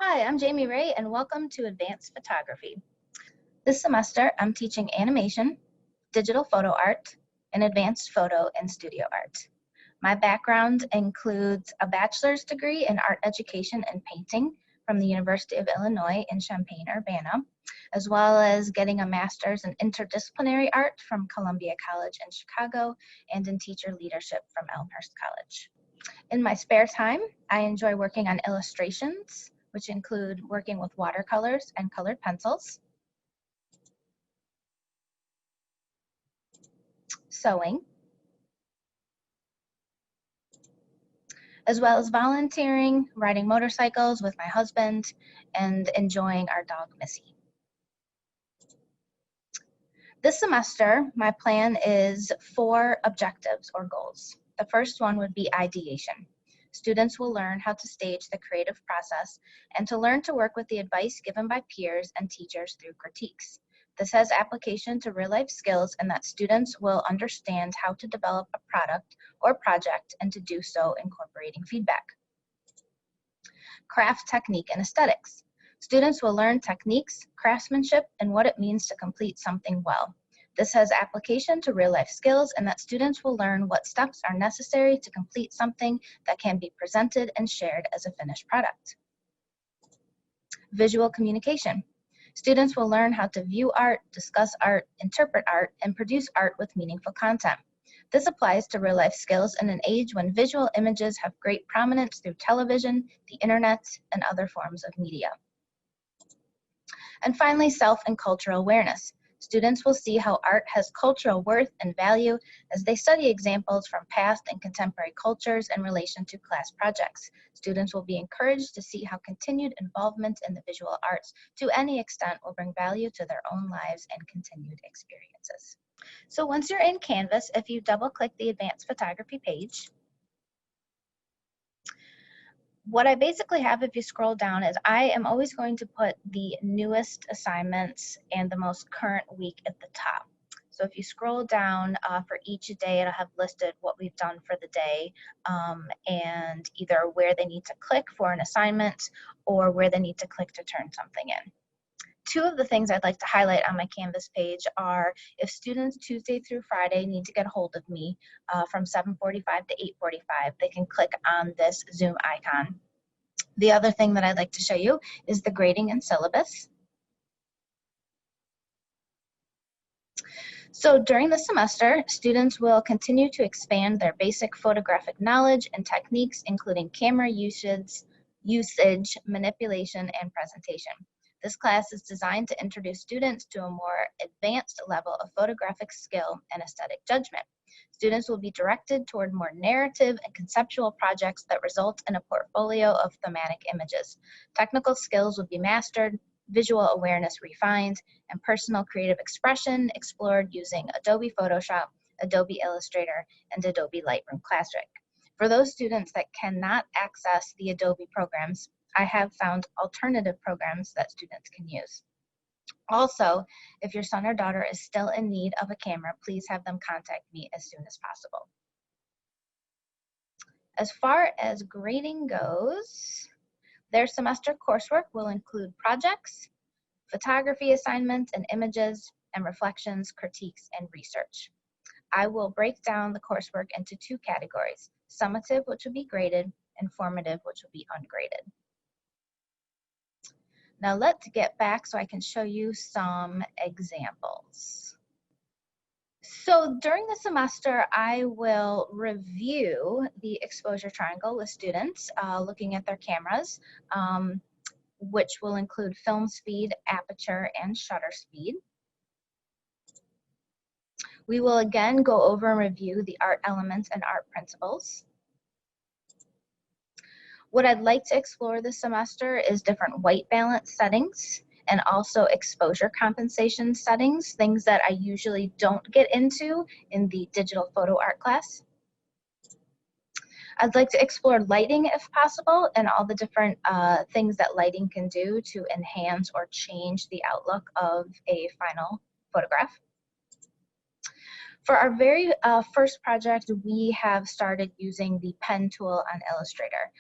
Hi, I'm Jamie Ray, and welcome to Advanced Photography. This semester, I'm teaching animation, digital photo art, and advanced photo and studio art. My background includes a bachelor's degree in art education and painting from the University of Illinois in Champaign-Urbana, as well as getting a master's in interdisciplinary art from Columbia College in Chicago and in teacher leadership from Elmhurst College. In my spare time, I enjoy working on illustrations, which include working with watercolors and colored pencils, sewing, as well as volunteering, riding motorcycles with my husband, and enjoying our dog, Missy. This semester, my plan is 4 objectives or goals. The first one would be ideation. Students will learn how to stage the creative process and to learn to work with the advice given by peers and teachers through critiques. This has application to real-life skills in that students will understand how to develop a product or project and to do so incorporating feedback. Craft technique and aesthetics. Students will learn techniques, craftsmanship, and what it means to complete something well. This has application to real-life skills in that students will learn what steps are necessary to complete something that can be presented and shared as a finished product. Visual communication. Students will learn how to view art, discuss art, interpret art, and produce art with meaningful content. This applies to real-life skills in an age when visual images have great prominence through television, the internet, and other forms of media. And finally, self and cultural awareness. Students will see how art has cultural worth and value as they study examples from past and contemporary cultures in relation to class projects. Students will be encouraged to see how continued involvement in the visual arts to any extent will bring value to their own lives and continued experiences. So once you're in Canvas, if you double-click the Advanced Photography page, what I basically have, if you scroll down, is I am always going to put the newest assignments and the most current week at the top. So if you scroll down for each day, it'll have listed what we've done for the day and either where they need to click for an assignment or where they need to click to turn something in. 2 of the things I'd like to highlight on my Canvas page are if students Tuesday through Friday need to get a hold of me from 7:45 to 8:45, they can click on this Zoom icon. The other thing that I'd like to show you is the grading and syllabus. So during the semester, students will continue to expand their basic photographic knowledge and techniques, including camera usage, manipulation, and presentation. This class is designed to introduce students to a more advanced level of photographic skill and aesthetic judgment. Students will be directed toward more narrative and conceptual projects that result in a portfolio of thematic images. Technical skills will be mastered, visual awareness refined, and personal creative expression explored using Adobe Photoshop, Adobe Illustrator, and Adobe Lightroom Classic. For those students that cannot access the Adobe programs, I have found alternative programs that students can use. Also, if your son or daughter is still in need of a camera, please have them contact me as soon as possible. As far as grading goes, their semester coursework will include projects, photography assignments and images, and reflections, critiques, and research. I will break down the coursework into 2 categories: summative, which will be graded, and formative, which will be ungraded. Now let's get back so I can show you some examples. So during the semester, I will review the exposure triangle with students, looking at their cameras, which will include film speed, aperture, and shutter speed. We will again go over and review the art elements and art principles. What I'd like to explore this semester is different white balance settings and also exposure compensation settings, things that I usually don't get into in the digital photo art class. I'd like to explore lighting if possible and all the different things that lighting can do to enhance or change the outlook of a final photograph. For our very first project, we have started using the pen tool on Illustrator.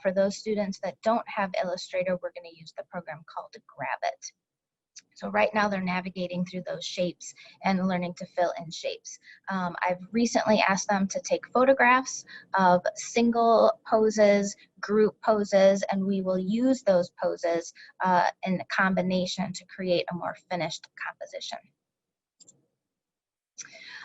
For those students that don't have Illustrator, we're going to use the program called Gravit. So right now they're navigating through those shapes and learning to fill in shapes. I've recently asked them to take photographs of single poses, group poses, and we will use those poses in combination to create a more finished composition.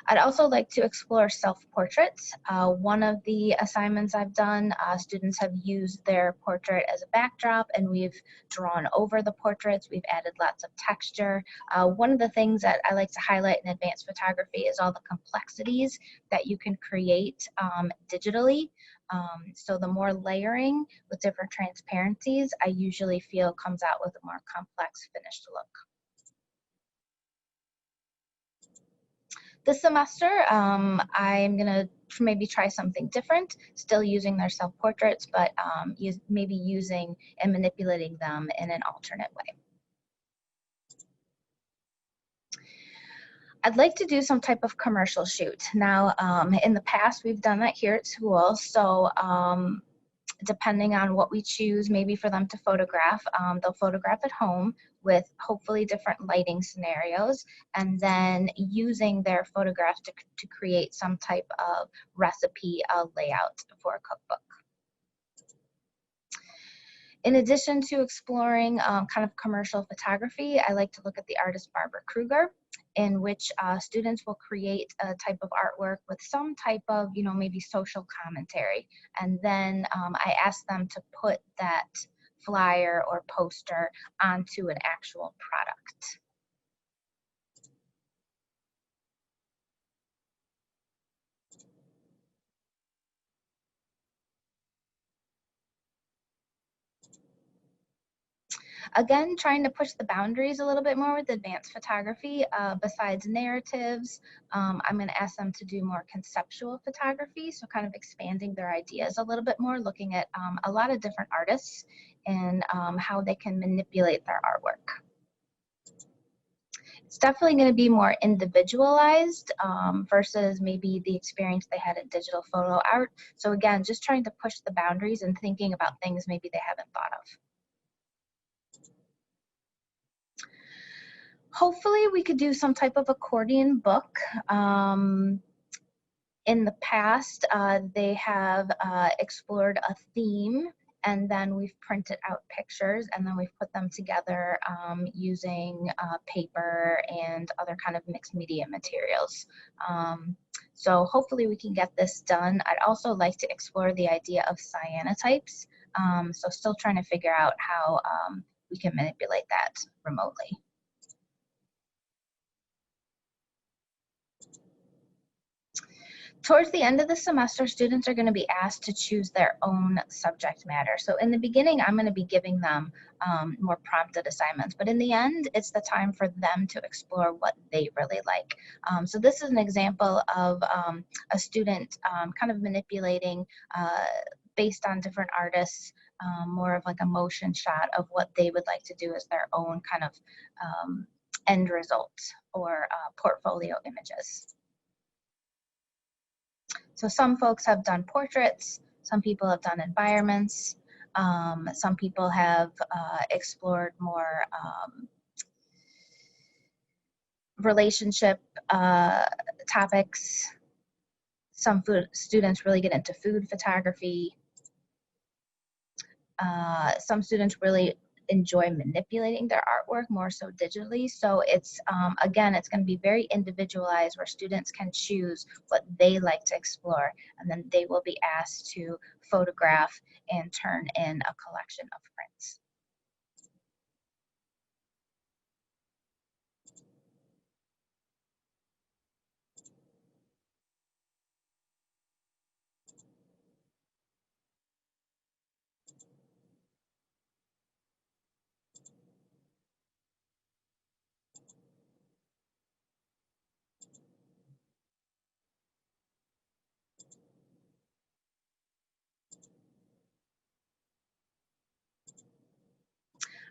I'd also like to explore self-portraits. One of the assignments I've done, students have used their portrait as a backdrop and we've drawn over the portraits. We've added lots of texture. One of the things that I like to highlight in advanced photography is all the complexities that you can create digitally. So the more layering with different transparencies, I usually feel comes out with a more complex finished look. This semester, I'm going to maybe try something different, still using their self-portraits, but maybe using and manipulating them in an alternate way. I'd like to do some type of commercial shoot. Now, in the past, we've done that here at school, so depending on what we choose, maybe for them to photograph, they'll photograph at home with hopefully different lighting scenarios, and then using their photographs to create some type of recipe layout for a cookbook. In addition to exploring kind of commercial photography, I like to look at the artist Barbara Kruger, in which students will create a type of artwork with some type of, maybe social commentary. And then I ask them to put that flyer or poster onto an actual product. Again, trying to push the boundaries a little bit more with advanced photography. Besides narratives, I'm going to ask them to do more conceptual photography, so kind of expanding their ideas a little bit more, looking at a lot of different artists and how they can manipulate their artwork. It's definitely going to be more individualized versus maybe the experience they had in digital photo art. So again, just trying to push the boundaries and thinking about things maybe they haven't thought of. Hopefully we could do some type of accordion book. In the past, they have explored a theme, and then we've printed out pictures, and then we've put them together using paper and other kind of mixed media materials. So hopefully we can get this done. I'd also like to explore the idea of cyanotypes. So still trying to figure out how we can manipulate that remotely. Towards the end of the semester, students are going to be asked to choose their own subject matter. So in the beginning, I'm going to be giving them more prompted assignments, but in the end, it's the time for them to explore what they really like. So this is an example of a student kind of manipulating based on different artists, more of like a motion shot of what they would like to do as their own kind of end result or portfolio images. So some folks have done portraits, some people have done environments, some people have explored more relationship topics. Some students really get into food photography. Some students really enjoy manipulating their artwork more so digitally. So it's, again, it's going to be very individualized where students can choose what they like to explore, and then they will be asked to photograph and turn in a collection of prints.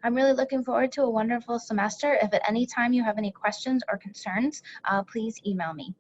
I'm really looking forward to a wonderful semester. If at any time you have any questions or concerns, please email me.